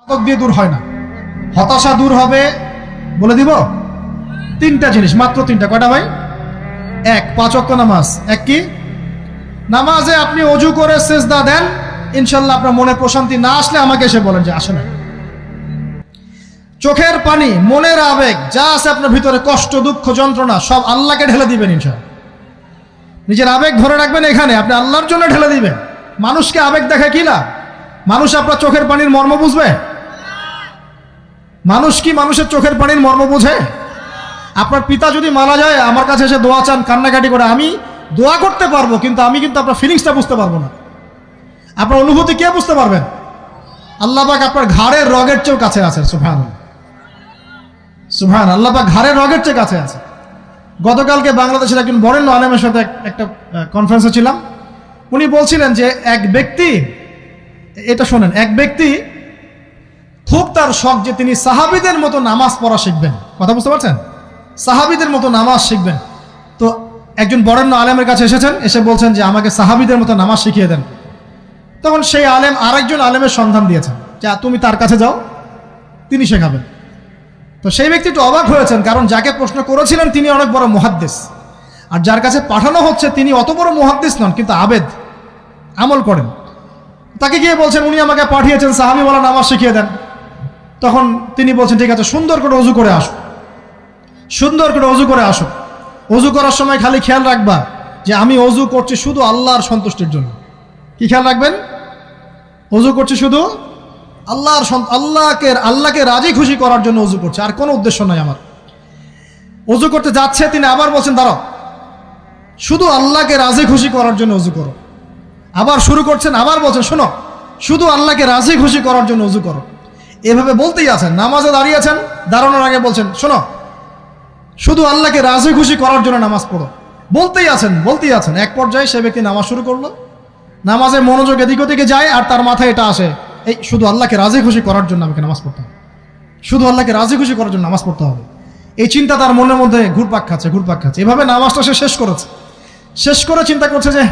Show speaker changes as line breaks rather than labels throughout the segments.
দিয়ে দূর হয় না। হতাশা দূর হবে, বলে দিব তিনটা জিনিস, মাত্র তিনটা। কয়টা ভাই? এক, 5 ওয়াক্ত নামাজ। এক কি? নামাজে আপনি অজু করে সেজদা দেন, ইনশাল্লাহ আপনার মনে প্রশান্তি না আসলে আমাকে এসে বলেন যে আসে না। চোখের পানি, মনের আবেগ যা আছে আপনার ভিতরে, কষ্ট, দুঃখ, যন্ত্রণা, সব আল্লাহকে ঢেলে দিবেন ইনশাল্লাহ। নিজের আবেগ ধরে রাখবেন এখানে, আপনি আল্লাহর জন্য ঢেলে দিবেন। মানুষকে আবেগ দেখা কি লাভ? মানুষ আপনার চোখের পানির মর্ম বুঝবে? মানুষ কি মানুষের চোখের পানির মর্ম বুঝে? আপনার পিতা যদি মারা যায়, আমার কাছে এসে দোয়া চান কান্নাকাটি করে, আমি দোয়া করতে পারবো, কিন্তু আমি কিন্তু আপনার ফিলিংসটা বুঝতে পারবো না। আপনার অনুভূতি কে বুঝতে পারবেন? আল্লাহ পাক আপনার ঘাড়ের রগের চেয়েও কাছে আছে। সুবহানাল্লাহ, সুবহানাল্লাহ, আল্লাহ পাক ঘাড়ের রগের চেয়ে কাছে আছে। গতকালকে বাংলাদেশের একজন বরেণ্য আলেমের সাথে একটা কনফারেন্সে ছিলাম। উনি বলছিলেন যে এক ব্যক্তি, এটা শোনেন, এক ব্যক্তি খুব তার শখ যে তিনি সাহাবীদের মতো নামাজ পড়া শিখবেন। কথা বুঝতে পারছেন? সাহাবীদের মতো নামাজ শিখবেন। তো একজন বরেণ্য আলেমের কাছে এসেছেন, এসে বলছেন যে আমাকে সাহাবীদের মতো নামাজ শিখিয়ে দেন। তখন সেই আলেম আরেকজন আলেমের সন্ধান দিয়েছেন, যে তুমি তার কাছে যাও, তিনি শেখাবেন। তো সেই ব্যক্তি একটু অবাক হয়েছেন, কারণ যাকে প্রশ্ন করেছিলেন তিনি অনেক বড় মুহাদ্দিস, আর যার কাছে পাঠানো হচ্ছে তিনি অত বড় মুহাদ্দিস নন, কিন্তু আবেদ, আমল করেন। তাকে গিয়ে বলছেন উনি আমাকে পাঠিয়েছেন সাহাবী বলা নামাজ শিখিয়ে দেন। তখন তিনি বলছেন ঠিক আছে, সুন্দর করে অজু করে আসো, সুন্দর করে অজু করে আসো। অজু করার সময় খালি খেয়াল রাখবা যে আমি অজু করছি শুধু আল্লাহর সন্তুষ্টির জন্য। কি খেয়াল রাখবেন? অজু করছি শুধু আল্লাহকে রাজি খুশি করার জন্য অজু করছে, আর কোনো উদ্দেশ্য নাই আমার। অজু করতে যাচ্ছে, তিনি আবার বলছেন দাঁড়াও, শুধু আল্লাহকে রাজি খুশি করার জন্য অজু করো। আবার শুরু করছেন, আবার বলছেন শোনো, শুধু আল্লাহকে রাজি খুশি করার জন্য অজু করো। এভাবে বলতেই আছেন। নামাজে দাঁড়িয়েছেন, দাঁড়ানোর আগে বলছেন শোনো, শুধু আল্লাহকে রাজি খুশি করার জন্য নামাজ পড়ো। বলতেই আছেন, বলতেই আছেন। এক পর্যায়ে সে ব্যক্তি নামাজ শুরু করলো, নামাজে মনোযোগ এদিক ওদিকে যায়, আর তার মাথায় এটা আসে, এই শুধু আল্লাহকে রাজি খুশি করার জন্য আমাকে নামাজ পড়তে হবে, শুধু আল্লাহকে রাজি খুশি করার জন্য নামাজ পড়তে হবে। এই চিন্তা তার মনের মধ্যে ঘুরপাক খাচ্ছে, ঘুরপাক খাচ্ছে। এভাবে নামাজটা সে শেষ করেছে। শেষ করে চিন্তা করছে যে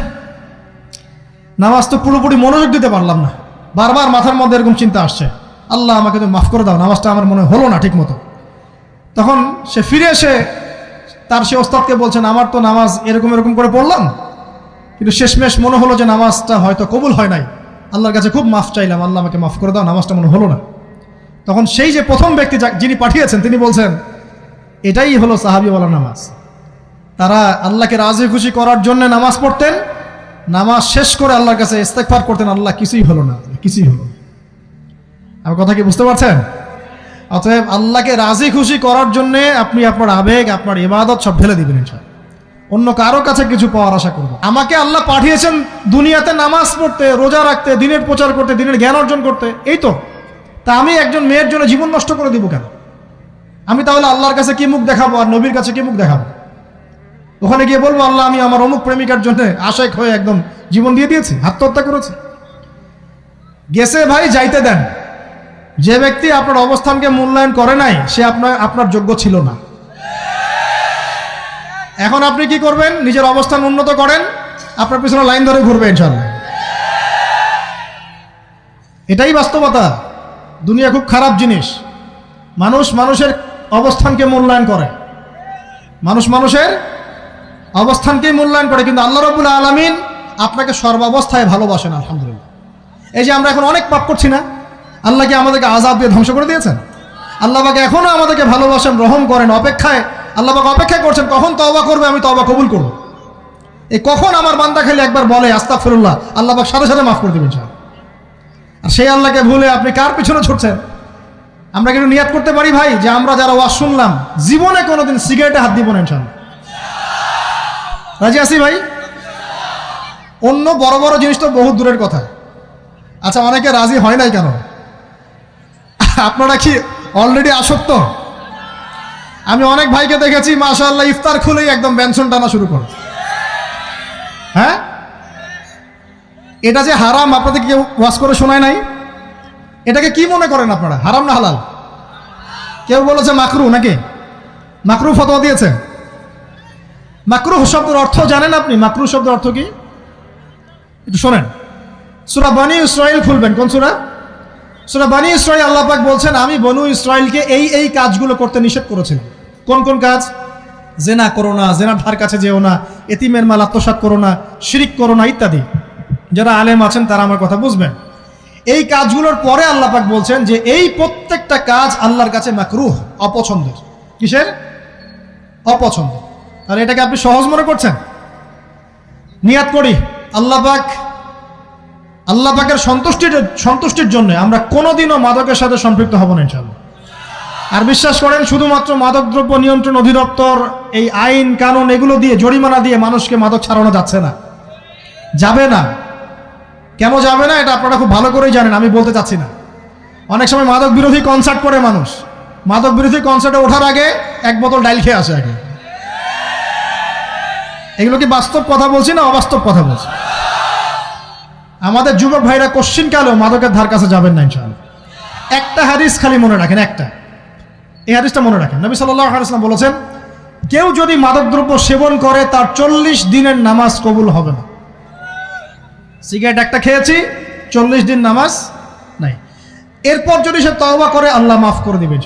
নামাজ তো পুরোপুরি মনোযোগ দিতে পারলাম না। বারবার মাথার মধ্যে এরকম চিন্তা আসছে, আল্লাহ আমাকে তো মাফ করে দাও, নামাজটা আমার মনে হলো না ঠিক মতো। তখন সে ফিরে এসে তার সে ওস্তাদকে বলছেন আমার তো নামাজ এরকম এরকম করে পড়লাম, কিন্তু শেষমেশ মনে হলো যে নামাজটা হয়তো কবুল হয় নাই, আল্লাহর কাছে খুব মাফ চাইলাম, আল্লাহ আমাকে মাফ করে দাও, নামাজটা মনে হলো না। তখন সেই যে প্রথম ব্যক্তি যিনি পাঠিয়েছেন তিনি বলছেন এটাই হলো সাহাবীওয়ালা নামাজ। তারা আল্লাহকে রাজি খুশি করার জন্য নামাজ পড়তেন, নামাজ শেষ করে আল্লাহর কাছে ইস্তেগফার করতেন, আল্লাহ কিছুই হলো না, কিছুই হলো না। আমার কথা কি বুঝতে পারছেন? অতএব আল্লাহকে রাজি খুশি করার জন্যে আপনি আপনার আবেগ, আপনার ইবাদত সব ঢেলে দিবেন ইনশাআল্লাহ। অন্য কারো কাছে কিছু পাওয়ার আশা করব। আমাকে আল্লাহ পাঠিয়েছেন দুনিয়াতে নামাজ পড়তে, রোজা রাখতে, দিনের প্রচার করতে, দিনের জ্ঞান অর্জন করতে, এই তো। তা আমি একজন মেয়ের জন্য জীবন নষ্ট করে দিব কেন? আমি তাহলে আল্লাহর কাছে কি মুখ দেখাবো, আর নবীর কাছে কি মুখ দেখাবো? ওখানে গিয়ে বলবো আল্লাহ আমি আমার অমুক প্রেমিকার জন্য আশেক হয়ে একদম জীবন দিয়ে দিয়েছি, আত্মহত্যা করেছি। গেছে ভাই, যাইতে দেন। যে ব্যক্তি আপনার অবস্থানকে মূল্যায়ন করে নাই সে আপনার যোগ্য ছিল না। এখন আপনি কি করবেন? নিজের অবস্থান উন্নত করেন, আপনার পিছনে লাইন ধরে ঘুরবে ইনশাআল্লাহ। এটাই বাস্তবতা। দুনিয়া খুব খারাপ জিনিস। মানুষ মানুষের অবস্থানকে মূল্যায়ন করে, মানুষ মানুষের অবস্থানকেই মূল্যায়ন করে, কিন্তু আল্লাহ রাব্বুল আলামিন আপনাকে সর্বাবস্থায় ভালোবাসেন। আলহামদুলিল্লাহ। এই যে আমরা এখন অনেক পাপ করছি না, আল্লাহ কি আমাদেরকে আযাব দিয়ে ধ্বংস করে দিয়েছেন? আল্লাহ পাক এখনো আমাদেরকে ভালোবাসেন, রহম করেন, অপেক্ষায় আল্লাহ পাক অপেক্ষা করছেন কখন তওবা করবে, আমি তওবা কবুল করব। এই কখন আমার বান্দা খালি একবার বলে আস্তাগফিরুল্লাহ, আল্লাহ পাক সাথে সাথে মাফ করে দেবেন ইনশাআল্লাহ। আর সেই আল্লাহকে ভুলে আপনি কার পিছনে ছুটছেন? আমরা কিন্তু নিয়াত করতে পারি ভাই যে আমরা যারা ওয়াজ শুনলাম জীবনে কোনোদিন সিগারেটে হাত দিব না ইনশাআল্লাহ। রাজি আছি ভাই? অন্য বড় বড় জিনিস তো বহুত দূরের কথা। আচ্ছা, অনেকে রাজি হয় নাই কেন? আপনারা কি অলরেডি আসক্ত? আমি অনেক ভাইকে দেখেছি মাশাআল্লাহ ইফতার খুলেই একদম বেনসন টানা শুরু করে। হ্যাঁ, এটা যে হারাম আপনাদের কেউ ওয়াজ করে শোনায় নাই? এটাকে কি মনে করেন আপনারা, হারাম না হালাল? কেউ বলেছে মাকরু, নাকি মাকরু ফতোয়া দিয়েছে? মাকরু শব্দের অর্থ জানেন আপনি? মাকরু শব্দের অর্থ কি একটু শোনেন। সূরা বনী ইসরাঈল খুলবেন। কোন সূরা? সূরা বনী ইসরাঈল আল্লাহ পাক বলছেন, আমি বনু ইসরাঈলকে এই কাজগুলো করতে নিষেধ করেছিলাম। কোন কোন কাজ? জেনা করো না, জেনার ধার কাছে যেও না, এতিমের মাল আত্মসাৎ করো না, শিরিক করো না ইত্যাদি। যারা আলেম আছেন তারা আমার কথা বুঝবেন। এই কাজগুলোর পরে আল্লাহ পাক বলছেন যে এই প্রত্যেকটা কাজ আল্লাহর কাছে মাকরুহ, অপছন্দের। কিসের? অপছন্দ। আর এটাকে আপনি সহজ মনে করছেন? নিয়াত করি আল্লাহ পাকের সন্তুষ্টির জন্য আমরা কোনোদিনও মাদকের সাথে সম্পৃক্ত হব না ইনশাআল্লাহ। আর বিশ্বাস করেন, শুধুমাত্র মাদকদ্রব্য নিয়ন্ত্রণ অধিদপ্তর এই আইন কানুন এগুলো দিয়ে, জরিমানা দিয়ে মানুষকে মাদক ছাড়ানো যাচ্ছে না, যাবে না। কেন যাবে না এটা আপনারা খুব ভালো করেই জানেন, আমি বলতে চাচ্ছি না। অনেক সময় মাদক বিরোধী কনসার্ট করে মানুষ, মাদক বিরোধী কনসার্টে ওঠার আগে এক বোতল ডাইল খেয়ে আসে আগে। এগুলো কি বাস্তব কথা বলছি না অবাস্তব কথা বলছি? আমাদের যুবক ভাইরা কোশ্চিন কালেও মাদকের ধার কাছে যাবেন না ইনশাআল্লাহ। একটা হাদিস খালি মনে রাখেন, এই হাদিসটা মনে রাখেন। নবী সাল্লাল্লাহু আলাইহি ওয়াসাল্লাম বলেছেন, কেউ যদি মাদকদ্রব্য সেবন করে তার 40 দিনের নামাজ কবুল হবে না। সিগারেট একটা খেয়েছি, 40 দিন নামাজ নাই। এরপর যদি সে তওবা করে আল্লাহ মাফ করে দিবেন।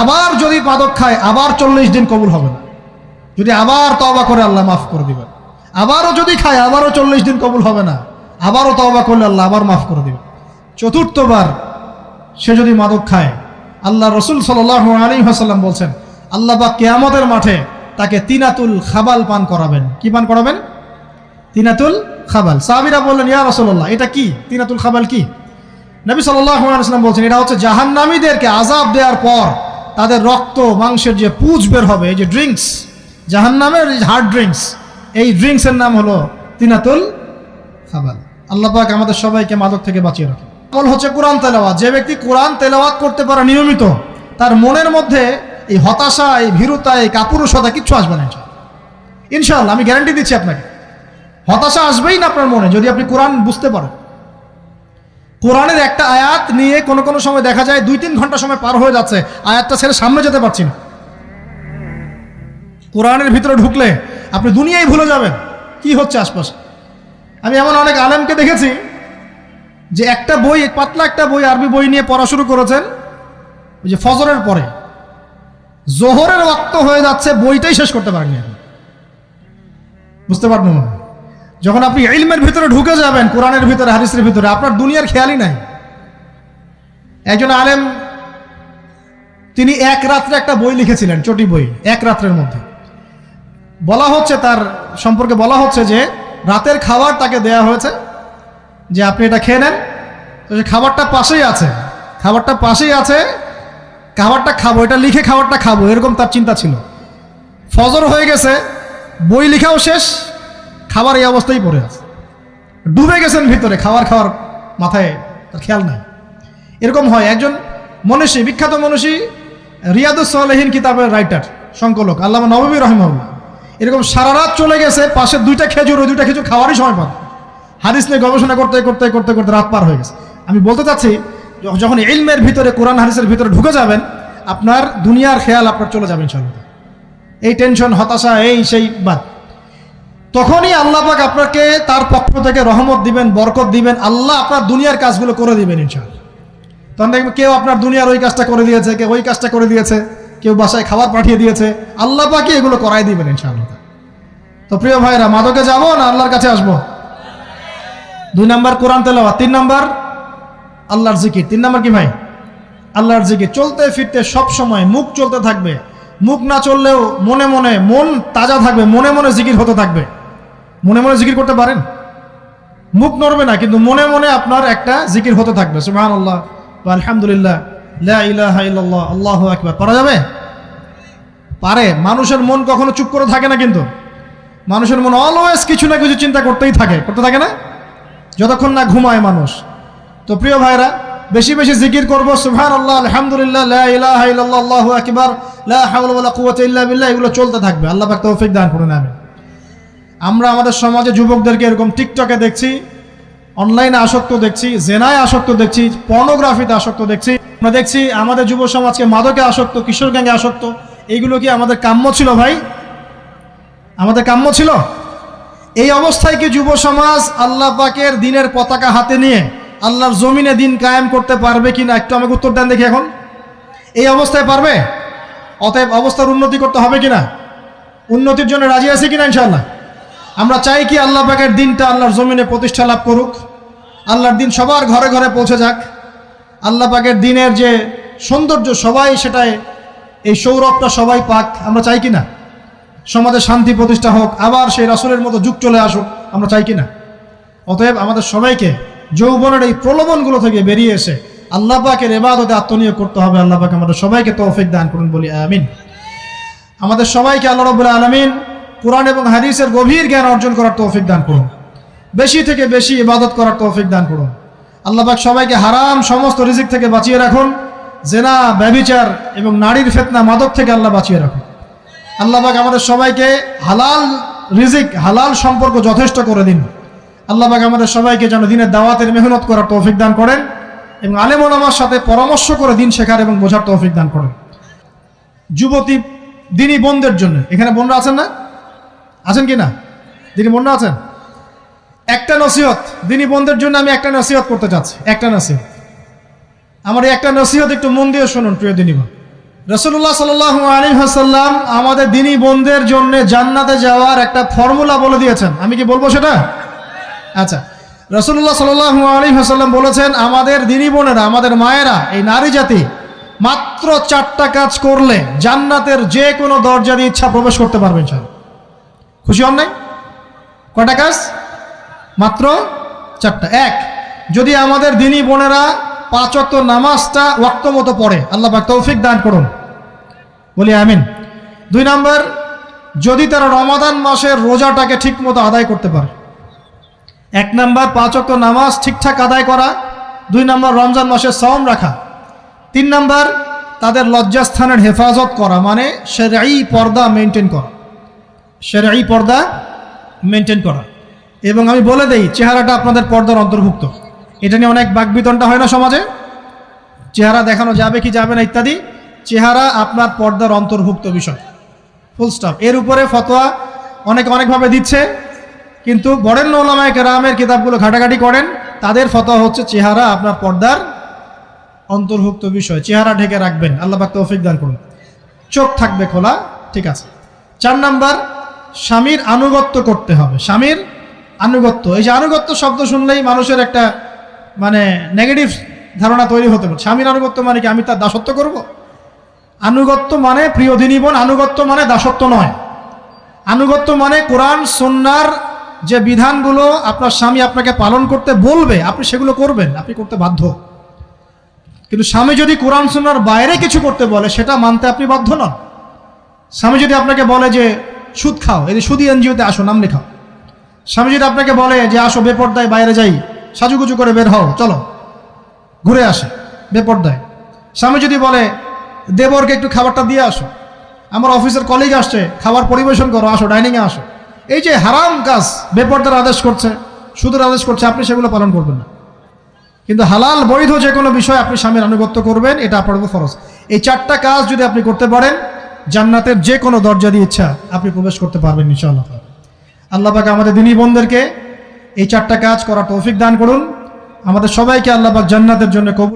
আবার যদি মাদক খায় আবার 40 দিন কবুল হবে না। যদি আবার তওবা করে আল্লাহ মাফ করে দিবেন। আবারও যদি খায় আবারও 40 দিন কবুল হবে না। আবারও তওবা করলে আল্লাহ আবার মাফ করে দিবেন। চতুর্থবার সে যদি মাদক খায়, আল্লাহ রসুল সাল্লাল্লাহু আলাইহি ওয়াসাল্লাম বলছেন, আল্লাহ পাক কিয়ামতের মাঠে তাকে তিনাতুল খাবাল পান করাবেন। কি পান করাবেন? তিনাতুল খাবাল। সাহাবীরা বললেন, ইয়া রাসূলুল্লাহ, এটা কি? তিনাতুল খাবাল কি? নবী সাল্লাল্লাহু আলাইহি ওয়াসাল্লাম বলছেন, এটা হচ্ছে জাহান্নামীদেরকে আযাব দেওয়ার পর তাদের রক্ত মাংসের যে পুঁজ বের হবে, এই যে ড্রিঙ্কস, জাহান্নামের হার্ড ড্রিঙ্কস, এই ড্রিঙ্কসের নাম হলো তিনাতুল খাবাল। আল্লাহ পাক আমাদের সবাইকে মাদক থেকে বাঁচিয়ে রাখেন। আমল হচ্ছে কোরআন তেলাওয়াত। যে ব্যক্তি কোরআন তেলাওয়াত করতে পারে নিয়মিত, তার মনের মধ্যে এই হতাশা, এই ভীরুতা, এই কাপুরুষতা কিচ্ছু আসবে না ইনশাআল্লাহ। আমি গ্যারান্টি দিচ্ছি আপনাকে, হতাশা আসবেই না আপনার মনে যদি আপনি কোরআন বুঝতে পারেন। কোরআনের একটা আয়াত নিয়ে কোনো সময় দেখা যায় 2-3 ঘন্টা সময় পার হয়ে যাচ্ছে, আয়াতটা ছেড়ে সামনে যেতে পারছি না। কোরআনের ভিতরে ঢুকলে আপনি দুনিয়ায় ভুলে যাবেন কি হচ্ছে আশপাশে। আমি এমন অনেক আলেমকে দেখেছি যে একটা বই, পাতলা একটা বই, আরবি বই নিয়ে পড়া শুরু করেছেন, ওই যে ফজরের পরে জোহরের ওয়াক্ত হয়ে যাচ্ছে, বইটাই শেষ করতে পারেননি। বুঝতে পারবেন না? যখন আপনি ইলমের ভিতরে ঢুকে যাবেন, কোরআনের ভিতরে, হাদিসের ভিতরে, আপনার দুনিয়ার খেয়ালই নাই। একজন আলেম, তিনি এক রাত্রে একটা বই লিখেছিলেন, চটি বই, এক রাত্রের মধ্যে। বলা হচ্ছে, তার সম্পর্কে বলা হচ্ছে যে রাতের খাবার তাকে দেয়া হয়েছে যে আপনি এটা খেয়ে নেন। তো সে খাবারটা পাশেই আছে, খাবারটা খাবো, এটা লিখে খাবারটা খাবো, এরকম তার চিন্তা ছিল। ফজর হয়ে গেছে, বই লেখাও শেষ, খাবার এই অবস্থায় পড়ে আছে, ডুবে গেছেন ভিতরে, খাওয়ার মাথায় তার খেয়াল নাই। এরকম হয়। একজন মনীষী, বিখ্যাত মনীষী, রিয়াদুস সালেহীন কিতাবের রাইটার, সংকলক আল্লামা নববী রাহিমাহুল্লাহ, এরকম সারা রাত চলে গেছে, পাশে 2টা খেজুর, ওই 2টা খেজুর খাওয়ারই সময় পান। হাদিস নিয়ে গবেষণা করতে রাত পার হয়ে গেছে। আমি বলতে চাচ্ছি, যখন ইলমের ভিতরে, কোরআন হাদিসের ভিতরে ঢুকে যাবেন, আপনার দুনিয়ার খেয়াল আপনার চলে যাবে ইনশাআল্লাহ। এই টেনশন, হতাশা, এই সেই বাদ। তখনই আল্লাহ পাক আপনাকে তার পক্ষ থেকে রহমত দিবেন, বরকত দিবেন, আল্লাহ আপনার দুনিয়ার কাজগুলো করে দিবেন ইনশাআল্লাহ। তখন দেখবেন কেউ আপনার দুনিয়ার ওই কাজটা করে দিয়েছে, কেউ ওই কাজটা করে দিয়েছে, কেউ বাসায় খাবার পাঠিয়ে দিয়েছে, আল্লাহ পাকই এগুলো করাই দিবেন ইনশাআল্লাহ। তো প্রিয় ভাইরা, মাদকে যাবো না আল্লাহর কাছে আসবো? 2 নাম্বার কোরআন তেলাওয়াত, 3 নাম্বার আল্লাহর জিকির। 3 নাম্বার কি ভাই? আল্লাহর জিকির। চলতে ফিরতে সব সময় মুখ চলতে থাকবে, মুখ না চললেও মনে মনে মন তাজা থাকবে, মনে মনে জিকির হতে থাকবে। মনে মনে জিকির করতে পারেন? মুখ নড়বে না, কিন্তু মনে মনে আপনার একটা জিকির হতে থাকবে, সুবহানাল্লাহ ওয়া আলহামদুলিল্লাহ, লা ইলাহা ইল্লাল্লাহ, আল্লাহু আকবার। পারা যাবে? পারে। মানুষের মন কখনো চুপ করে থাকে না, কিন্তু মানুষের মন অলওয়েজ কিছু না কিছু চিন্তা করতে থাকে না, যতক্ষণ না ঘুমায় মানুষ। তো প্রিয় ভাইরা, বেশি বেশি জিকির করবো, সুবহানাল্লাহ, আলহামদুলিল্লাহ, লা ইলাহা ইল্লাল্লাহ, আল্লাহু আকবার, লা হাওলা ওয়ালা কুওয়াতা ইল্লা বিল্লাহ, এগুলো চলতে থাকবে। আল্লাহ পাক তৌফিক দান করুন, আমিন। আমরা আমাদের সমাজে যুবকদেরকে এরকম টিকটকে দেখছি, অনলাইনে আসক্ত দেখছি, জেনায় আসক্ত দেখছি, পর্নোগ্রাফিতে আসক্ত দেখছি। আমরা দেখছি আমাদের যুব সমাজকে মাদকে আসক্ত, কিশোর গ্যাংয়ে আসক্ত। এইগুলো কি আমাদের কাম্য ছিল ভাই? আমাদের কাম্য ছিল? এই অবস্থায় কি যুব সমাজ আল্লাহ পাকের দ্বীনের পতাকা হাতে নিয়ে আল্লাহর জমিনে দিন কায়েম করতে পারবে কিনা একটু আমাকে উত্তর দেন দেখি। এখন এই অবস্থায় পারবে? অতএব অবস্থার উন্নতি করতে হবে কিনা? উন্নতির জন্য রাজি আছি কিনা ইনশাআল্লাহ? আমরা চাই কি আল্লাহ পাকের দিনটা আল্লাহর জমিনে প্রতিষ্ঠা লাভ করুক, আল্লাহর দিন সবার ঘরে ঘরে পৌঁছে যাক, আল্লাহ পাকের দিনের যে সৌন্দর্য সবাই সেটাই, এই সৌরভটা সবাই পাক, আমরা চাই কিনা? সমাজে শান্তি প্রতিষ্ঠা হোক, আবার সেই রাসূলের মতো যুগ চলে আসুক, আমরা চাই কিনা? অতএব আমাদের সবাইকে যৌবনের এই প্রলোভনগুলো থেকে বেরিয়ে এসে আল্লাহ পাকের ইবাদতে আত্মনিয়োগ করতে হবে। আল্লাহ পাক আমাদের সবাইকে তৌফিক দান করুন, বলি আমিন। আমাদের সবাইকে আল্লাহ রাব্বুল আলামিন কুরআন এবং হাদিসের গভীর জ্ঞান অর্জন করার তৌফিক দান করুন, বেশি থেকে বেশি ইবাদত করার তৌফিক দান করুন। আল্লাহ পাক সবাইকে হারাম সমস্ত রিজিক থেকে বাঁচিয়ে রাখুন, জেনা, ব্যভিচার এবং নারীর ফিতনা, মাদক থেকে আল্লাহ বাঁচিয়ে রাখুন। আল্লাহ পাক আমাদের সবাইকে হালাল রিজিক, হালাল সম্পর্ক যথেষ্ট করে দিন। আল্লাহ পাক আমাদের সবাইকে যেন দিনের দাওয়াতের মেহনত করার তৌফিক দান করেন এবং আলেম ওলামার সাথে পরামর্শ করে দিন শেখার এবং বোঝার তৌফিক দান করেন। যুবতী দিনী বোনদের জন্য, এখানে বোনরা আছেন না? আছেন কি না? দিনী বোনরা আছেন? একটা নসিহত দিনী বোনদের জন্য আমি একটা নসিহত করতে চাচ্ছি, একটা নসিহত। আমার এই একটা নসিহত একটু মন দিয়ে শুনুন প্রিয় দিনী বোন। রাসূলুল্লাহ সাল্লাল্লাহু আলাইহি ওয়াসাল্লাম আমাদের দিনী বোনদের জন্য জান্নাতে যাওয়ার একটা ফর্মুলা বলে দিয়েছেন। আমি কি বলবো সেটা? আচ্ছা, রাসূলুল্লাহ সাল্লাল্লাহু আলাইহি ওয়াসাল্লাম বলেছেন আমাদের দিনী বোনেরা, আমাদের মায়েরা, এই নারী জাতি মাত্র 4টা কাজ করলে জান্নাতের যে কোনো দরজা দিয়ে ইচ্ছা প্রবেশ করতে পারবে ইনশাআল্লাহ। খুশি হন নাই? কয়টা কাজ? মাত্র 4টা। এক, যদি আমাদের দিনী বোনেরা 5 ওয়াক্ত নামাজটা ওয়াক্ত মতো পড়ে, আল্লাহ পাক তৌফিক দান করুন, বলি আমিন। 2 নাম্বার, যদি তারা রমাদান মাসের রোজাটাকে ঠিক মতো আদায় করতে পারে। 1 নাম্বার 5 ওয়াক্ত নামাজ ঠিকঠাক আদায় করা, 2 নাম্বার রমজান মাসে সাওম রাখা, 3 নাম্বার তাদের লজ্জাস্থানের হেফাজত করা, মানে শরঈ পর্দা মেনটেন করা, শরঈ পর্দা মেনটেন করা। এবং আমি বলে দেই, চেহারাটা আপনাদের পর্দার অন্তর্ভুক্ত। এটা নিয়ে অনেক বাকবিতণ্ডা হয় না সমাজে, চেহারা দেখানো যাবে কি যাবে না ইত্যাদি। চেহারা আপনার পর্দার অন্তর্ভুক্ত বিষয়, ফুল স্টপ। এর উপরে ফতোয়া অনেকে অনেকভাবে দিচ্ছে, কিন্তু বরেণ্য উলামায়ে কেরামের কিতাবগুলো ঘাটাঘাটি করেন, তাদের ফতোয়া হচ্ছে চেহারা আপনার পর্দার অন্তর্ভুক্ত বিষয়, চেহারা ঢেকে রাখবেন, আল্লাহ পাক তৌফিক দান করুন। চোখ থাকবে খোলা, ঠিক আছে। 4 নাম্বার, স্বামীর আনুগত্য করতে হবে। স্বামীর আনুগত্য, এই যে আনুগত্য শব্দ শুনলেই মানুষের একটা মানে নেগেটিভ ধারণা তৈরি হতে পারে। স্বামীর আনুগত্য মানে কি আমি তার দাসত্ব করব? আনুগত্য মানে, প্রিয় দিনী বোন, আনুগত্য মানে দাসত্ব নয়। আনুগত্য মানে কোরআন সুন্নাহর যে বিধানগুলো আপনার স্বামী আপনাকে পালন করতে বলবে, আপনি সেগুলো করবেন, আপনি করতে বাধ্য। কিন্তু স্বামী যদি কোরআন সুন্নাহর বাইরে কিছু করতে বলে, সেটা মানতে আপনি বাধ্য নন। স্বামী যদি আপনাকে বলে যে সুদ খাও, এই যে সুদী এনজিওতে আসো, নাম লেখাও। স্বামী যদি আপনাকে বলে যে আসো বেপর্দায় বাইরে যাই, সাজুগুজু করে বের হও, চলো ঘুরে আসে বেপর্দায়। স্বামী যদি বলে দেবরকে একটু খাবারটা দিয়ে আসো, আমার অফিসের কলিগ আসছে, খাবার পরিবেশন করো, আসো ডাইনিংয়ে আসো, এই যে হারাম কাজ, বেপর্দার আদেশ করছে, সুদের আদেশ করছে, আপনি সেগুলো পালন করবেন না। কিন্তু হালাল বৈধ যে কোনো বিষয় আপনি স্বামীর আনুগত্য করবেন, এটা আপনার উপর ফরজ। এই 4টা কাজ যদি আপনি করতে পারেন, জান্নাতের যে কোনো দরজা দিয়ে ইচ্ছা আপনি প্রবেশ করতে পারবেন ইনশাআল্লাহ। আল্লাহ পাক আমাদের দিনী বোনদেরকে এই 4টা কাজ করার তৌফিক দান করুন। আমাদের সবাইকে আল্লাহ পাক জান্নাতের জন্য কবুল